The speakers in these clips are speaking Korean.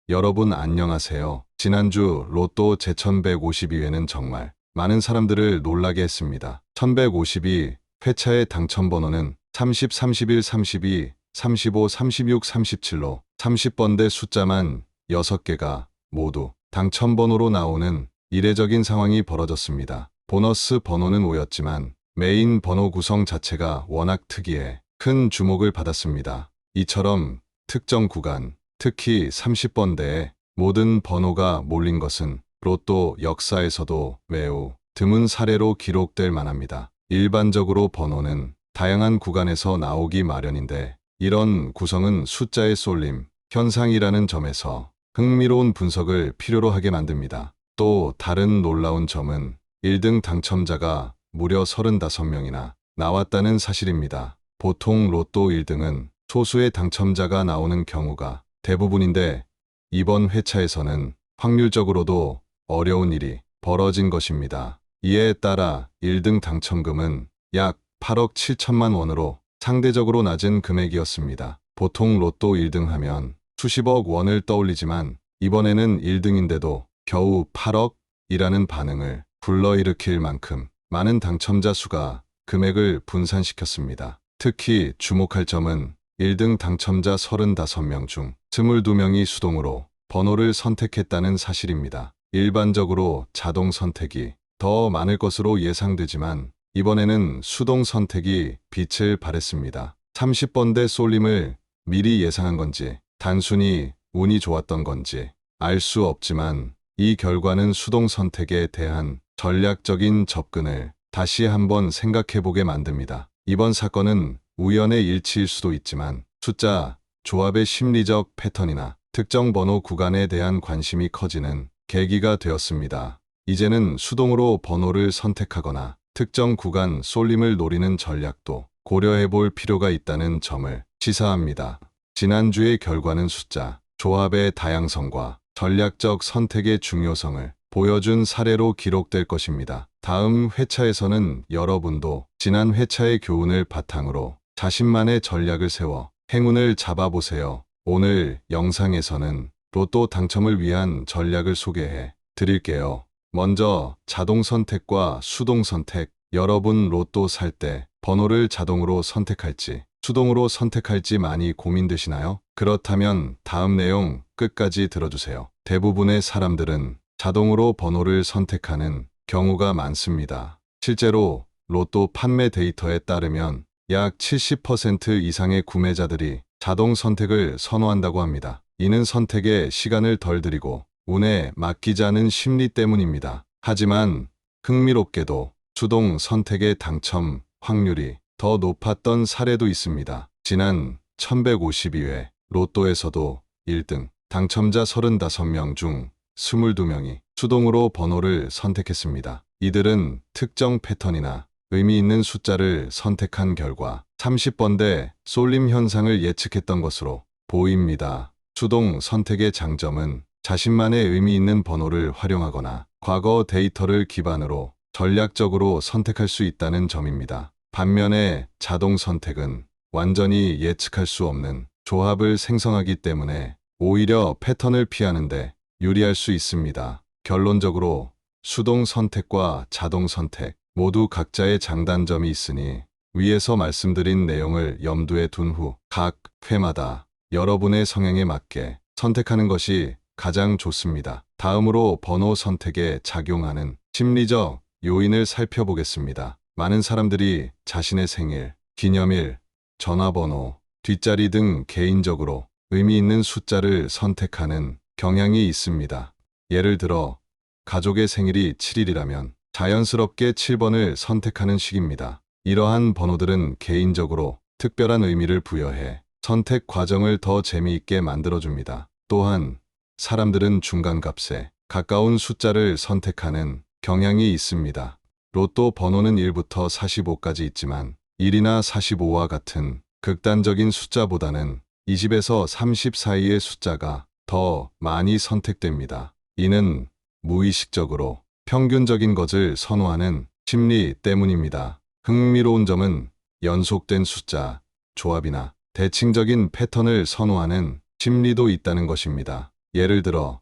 여러분 안녕하세요. 지난주 로또 제1152회는 정말 많은 사람들을 놀라게 했습니다. 1152 회차의 당첨 번호는 30, 31, 32, 35, 36, 37로 30번대 숫자만 6개가 모두 당첨 번호로 나오는 이례적인 상황이 벌어졌습니다. 보너스 번호는 5였지만 메인 번호 구성 자체가 워낙 특이해 큰 주목을 받았습니다. 이처럼 특정 구간, 특히 30번대에 모든 번호가 몰린 것은 로또 역사에서도 매우 드문 사례로 기록될 만합니다. 일반적으로 번호는 다양한 구간에서 나오기 마련인데 이런 구성은 숫자의 쏠림 현상이라는 점에서 흥미로운 분석을 필요로 하게 만듭니다. 또 다른 놀라운 점은 1등 당첨자가 무려 35명이나 나왔다는 사실입니다. 보통 로또 1등은 소수의 당첨자가 나오는 경우가 대부분인데 이번 회차에서는 확률적으로도 어려운 일이 벌어진 것입니다. 이에 따라 1등 당첨금은 약 8억 7천만 원으로 상대적으로 낮은 금액이었습니다. 보통 로또 1등 하면 수십억 원을 떠올리지만 이번에는 1등인데도 겨우 8억이라는 반응을 불러일으킬 만큼 많은 당첨자 수가 금액을 분산시켰습니다. 특히 주목할 점은 1등 당첨자 35명 중 22명이 수동으로 번호를 선택했다는 사실입니다. 일반적으로 자동 선택이 더 많을 것으로 예상되지만 이번에는 수동 선택이 빛을 발했습니다. 30번대 쏠림을 미리 예상한 건지 단순히 운이 좋았던 건지 알 수 없지만 이 결과는 수동 선택에 대한 전략적인 접근을 다시 한번 생각해보게 만듭니다. 이번 사건은 우연의 일치일 수도 있지만 숫자, 조합의 심리적 패턴이나 특정 번호 구간에 대한 관심이 커지는 계기가 되었습니다. 이제는 수동으로 번호를 선택하거나 특정 구간 쏠림을 노리는 전략도 고려해 볼 필요가 있다는 점을 시사합니다. 지난주의 결과는 숫자, 조합의 다양성과 전략적 선택의 중요성을 보여준 사례로 기록될 것입니다. 다음 회차에서는 여러분도 지난 회차의 교훈을 바탕으로 자신만의 전략을 세워 행운을 잡아보세요. 오늘 영상에서는 로또 당첨을 위한 전략을 소개해 드릴게요. 먼저 자동 선택과 수동 선택. 여러분 로또 살 때 번호를 자동으로 선택할지 수동으로 선택할지 많이 고민되시나요? 그렇다면 다음 내용 끝까지 들어주세요. 대부분의 사람들은 자동으로 번호를 선택하는 경우가 많습니다. 실제로 로또 판매 데이터에 따르면 약 70% 이상의 구매자들이 자동 선택을 선호한다고 합니다. 이는 선택에 시간을 덜 들이고 운에 맡기자는 심리 때문입니다. 하지만 흥미롭게도 수동 선택의 당첨 확률이 더 높았던 사례도 있습니다. 지난 1152회 로또에서도 1등 당첨자 35명 중 22명이 수동으로 번호를 선택했습니다. 이들은 특정 패턴이나 의미 있는 숫자를 선택한 결과 30번대 쏠림 현상을 예측했던 것으로 보입니다. 수동 선택의 장점은 자신만의 의미 있는 번호를 활용하거나 과거 데이터를 기반으로 전략적으로 선택할 수 있다는 점입니다. 반면에 자동 선택은 완전히 예측할 수 없는 조합을 생성하기 때문에 오히려 패턴을 피하는데 유리할 수 있습니다. 결론적으로 수동 선택과 자동 선택 모두 각자의 장단점이 있으니 위에서 말씀드린 내용을 염두에 둔 후 각 회마다 여러분의 성향에 맞게 선택하는 것이 가장 좋습니다. 다음으로 번호 선택에 작용하는 심리적 요인을 살펴보겠습니다. 많은 사람들이 자신의 생일, 기념일, 전화번호, 뒷자리 등 개인적으로 의미 있는 숫자를 선택하는 경향이 있습니다. 예를 들어 가족의 생일이 7일이라면 자연스럽게 7번을 선택하는 식입니다. 이러한 번호들은 개인적으로 특별한 의미를 부여해 선택 과정을 더 재미있게 만들어줍니다. 또한 사람들은 중간값에 가까운 숫자를 선택하는 경향이 있습니다. 로또 번호는 1부터 45까지 있지만 1이나 45와 같은 극단적인 숫자보다는 20에서 30 사이의 숫자가 더 많이 선택됩니다. 이는 무의식적으로 평균적인 것을 선호하는 심리 때문입니다. 흥미로운 점은 연속된 숫자, 조합이나 대칭적인 패턴을 선호하는 심리도 있다는 것입니다. 예를 들어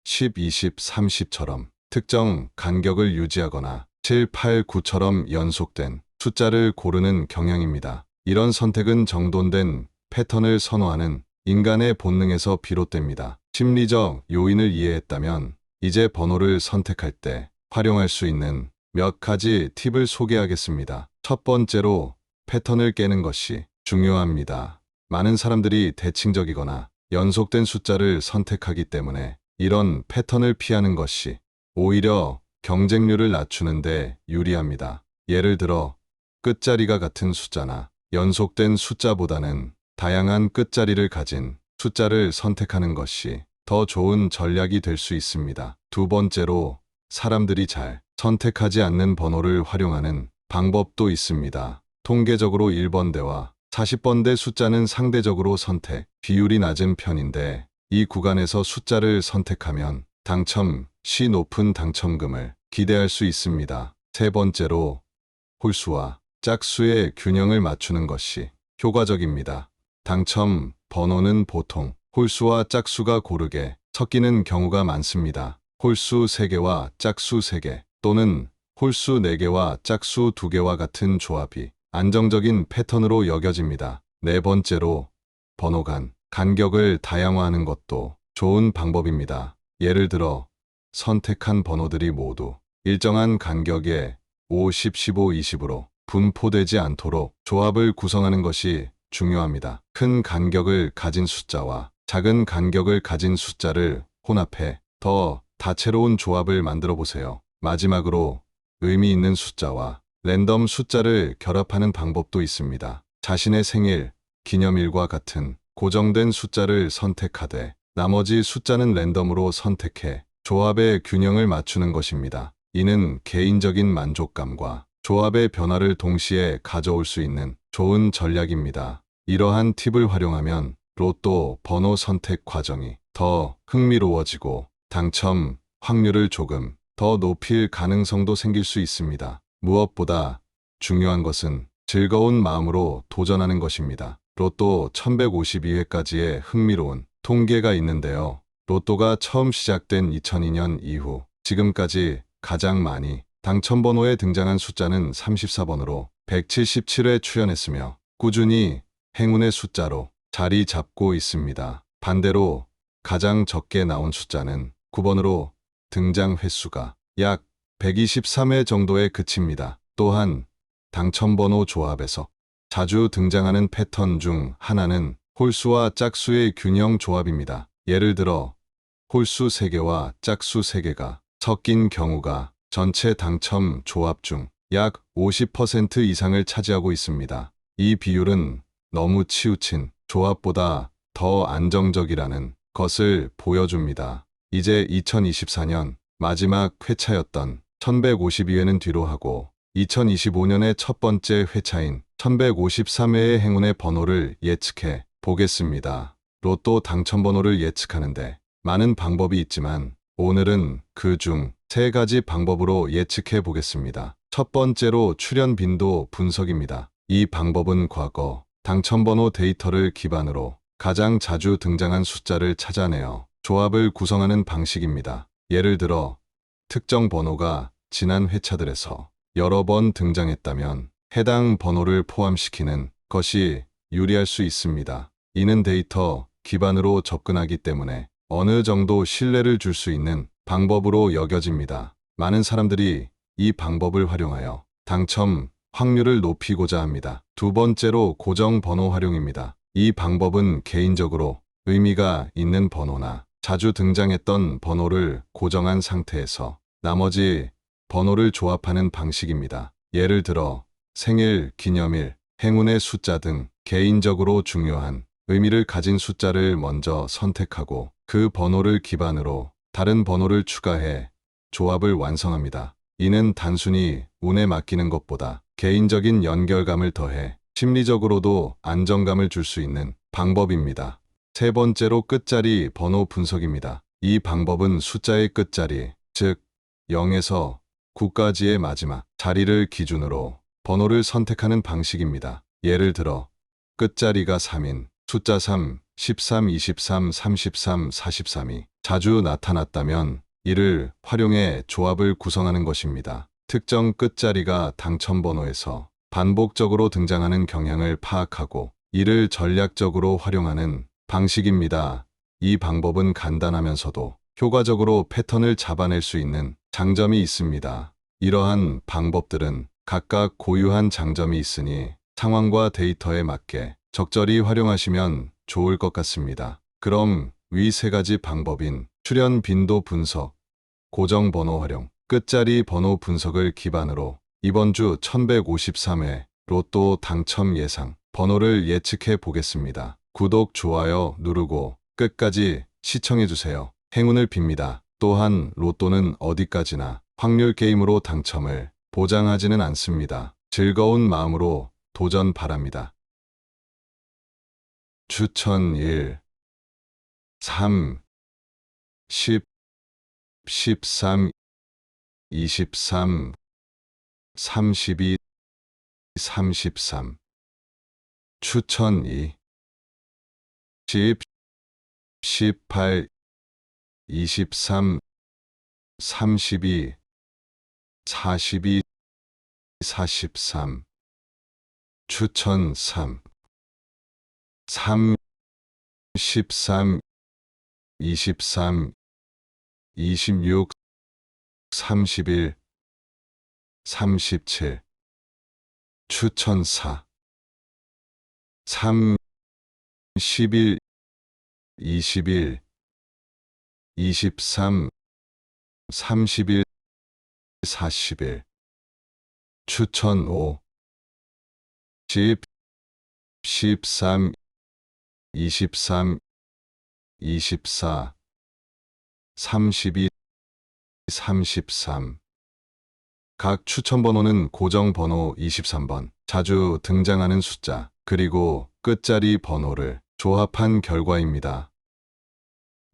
10, 20, 30처럼 특정 간격을 유지하거나 7, 8, 9처럼 연속된 숫자를 고르는 경향입니다. 이런 선택은 정돈된 패턴을 선호하는 인간의 본능에서 비롯됩니다. 심리적 요인을 이해했다면 이제 번호를 선택할 때 활용할 수 있는 몇 가지 팁을 소개하겠습니다. 첫 번째로 패턴을 깨는 것이 중요합니다. 많은 사람들이 대칭적이거나 연속된 숫자를 선택하기 때문에 이런 패턴을 피하는 것이 오히려 경쟁률을 낮추는 데 유리합니다. 예를 들어 끝자리가 같은 숫자나 연속된 숫자보다는 다양한 끝자리를 가진 숫자를 선택하는 것이 더 좋은 전략이 될 수 있습니다. 두 번째로 사람들이 잘 선택하지 않는 번호를 활용하는 방법도 있습니다. 통계적으로 1번대와 40번대 숫자는 상대적으로 선택 비율이 낮은 편인데 이 구간에서 숫자를 선택하면 당첨 시 높은 당첨금을 기대할 수 있습니다. 세 번째로 홀수와 짝수의 균형을 맞추는 것이 효과적입니다. 당첨 번호는 보통 홀수와 짝수가 고르게 섞이는 경우가 많습니다. 홀수 3개와 짝수 3개 또는 홀수 4개와 짝수 2개와 같은 조합이 안정적인 패턴으로 여겨집니다. 네 번째로 번호 간 간격을 다양화하는 것도 좋은 방법입니다. 예를 들어 선택한 번호들이 모두 일정한 간격에 50, 15, 20으로 분포되지 않도록 조합을 구성하는 것이 중요합니다. 큰 간격을 가진 숫자와 작은 간격을 가진 숫자를 혼합해 더 다채로운 조합을 만들어 보세요. 마지막으로 의미 있는 숫자와 랜덤 숫자를 결합하는 방법도 있습니다. 자신의 생일, 기념일과 같은 고정된 숫자를 선택하되 나머지 숫자는 랜덤으로 선택해 조합의 균형을 맞추는 것입니다. 이는 개인적인 만족감과 조합의 변화를 동시에 가져올 수 있는 좋은 전략입니다. 이러한 팁을 활용하면 로또 번호 선택 과정이 더 흥미로워지고 당첨 확률을 조금 더 높일 가능성도 생길 수 있습니다. 무엇보다 중요한 것은 즐거운 마음으로 도전하는 것입니다. 로또 1152회까지의 흥미로운 통계가 있는데요. 로또가 처음 시작된 2002년 이후 지금까지 가장 많이 당첨번호에 등장한 숫자는 34번으로 177회 출연했으며 꾸준히 행운의 숫자로 자리 잡고 있습니다. 반대로 가장 적게 나온 숫자는 9번으로 등장 횟수가 약 123회 정도에 그칩니다. 또한 당첨번호 조합에서 자주 등장하는 패턴 중 하나는 홀수와 짝수의 균형 조합입니다. 예를 들어 홀수 3개와 짝수 3개가 섞인 경우가 전체 당첨 조합 중 약 50% 이상을 차지하고 있습니다. 이 비율은 너무 치우친 조합보다 더 안정적이라는 것을 보여줍니다. 이제 2024년 마지막 회차였던 1152회는 뒤로 하고 2025년의 첫 번째 회차인 1153회의 행운의 번호를 예측해 보겠습니다. 로또 당첨번호를 예측하는데 많은 방법이 있지만 오늘은 그 중 3가지 방법으로 예측해 보겠습니다. 첫 번째로 출연 빈도 분석입니다. 이 방법은 과거 당첨번호 데이터를 기반으로 가장 자주 등장한 숫자를 찾아내어 조합을 구성하는 방식입니다. 예를 들어 특정 번호가 지난 회차들에서 여러 번 등장했다면 해당 번호를 포함시키는 것이 유리할 수 있습니다. 이는 데이터 기반으로 접근하기 때문에 어느 정도 신뢰를 줄 수 있는 방법으로 여겨집니다. 많은 사람들이 이 방법을 활용하여 당첨 확률을 높이고자 합니다. 두 번째로 고정 번호 활용입니다. 이 방법은 개인적으로 의미가 있는 번호나 자주 등장했던 번호를 고정한 상태에서 나머지 번호를 조합하는 방식입니다. 예를 들어 생일, 기념일, 행운의 숫자 등 개인적으로 중요한 의미를 가진 숫자를 먼저 선택하고 그 번호를 기반으로 다른 번호를 추가해 조합을 완성합니다. 이는 단순히 운에 맡기는 것보다 개인적인 연결감을 더해 심리적으로도 안정감을 줄 수 있는 방법입니다. 세 번째로 끝자리 번호 분석입니다. 이 방법은 숫자의 끝자리, 즉 0에서 9까지의 마지막 자리를 기준으로 번호를 선택하는 방식입니다. 예를 들어 끝자리가 3인 숫자 3, 13, 23, 33, 43이 자주 나타났다면 이를 활용해 조합을 구성하는 것입니다. 특정 끝자리가 당첨번호에서 반복적으로 등장하는 경향을 파악하고 이를 전략적으로 활용하는 방식입니다. 이 방법은 간단하면서도 효과적으로 패턴을 잡아낼 수 있는 장점이 있습니다. 이러한 방법들은 각각 고유한 장점이 있으니 상황과 데이터에 맞게 적절히 활용하시면 좋을 것 같습니다. 그럼 위 세 가지 방법인 출현 빈도 분석, 고정 번호 활용, 끝자리 번호 분석을 기반으로 이번 주 1153회 로또 당첨 예상 번호를 예측해 보겠습니다. 구독, 좋아요 누르고 끝까지 시청해 주세요. 행운을 빕니다. 또한 로또는 어디까지나 확률 게임으로 당첨을 보장하지는 않습니다. 즐거운 마음으로 도전 바랍니다. 추천 1, 3, 10, 13, 23, 32, 33. 추천 2, 10, 18, 23, 32, 42, 43. 추천 3, 3, 13, 23, 26, 31, 37. 추천 4, 3, 11, 21, 23, 31, 41. 추천 5, 10, 13, 23, 24, 32, 33. 각 추천 번호는 고정 번호 23번, 자주 등장하는 숫자, 그리고 끝자리 번호를 조합한 결과입니다.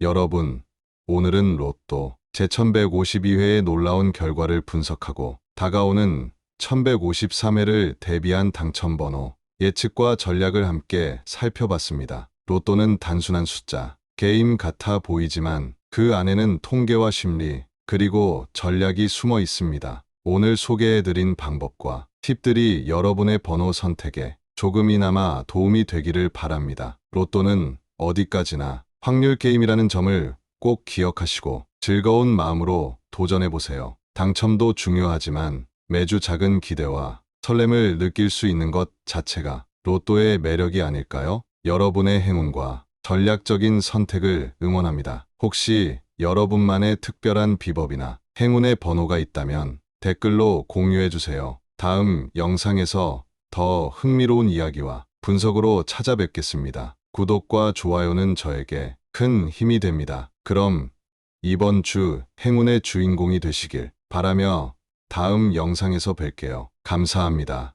여러분, 오늘은 로또 제1152회의 놀라운 결과를 분석하고 다가오는 1153회를 대비한 당첨번호 예측과 전략을 함께 살펴봤습니다. 로또는 단순한 숫자, 게임 같아 보이지만 그 안에는 통계와 심리, 그리고 전략이 숨어 있습니다. 오늘 소개해드린 방법과 팁들이 여러분의 번호 선택에 조금이나마 도움이 되기를 바랍니다. 로또는 어디까지나 확률 게임이라는 점을 꼭 기억하시고 즐거운 마음으로 도전해보세요. 당첨도 중요하지만 매주 작은 기대와 설렘을 느낄 수 있는 것 자체가 로또의 매력이 아닐까요? 여러분의 행운과 전략적인 선택을 응원합니다. 혹시 여러분만의 특별한 비법이나 행운의 번호가 있다면 댓글로 공유해주세요. 다음 영상에서 더 흥미로운 이야기와 분석으로 찾아뵙겠습니다. 구독과 좋아요는 저에게 큰 힘이 됩니다. 그럼 이번 주 행운의 주인공이 되시길 바라며 다음 영상에서 뵐게요. 감사합니다.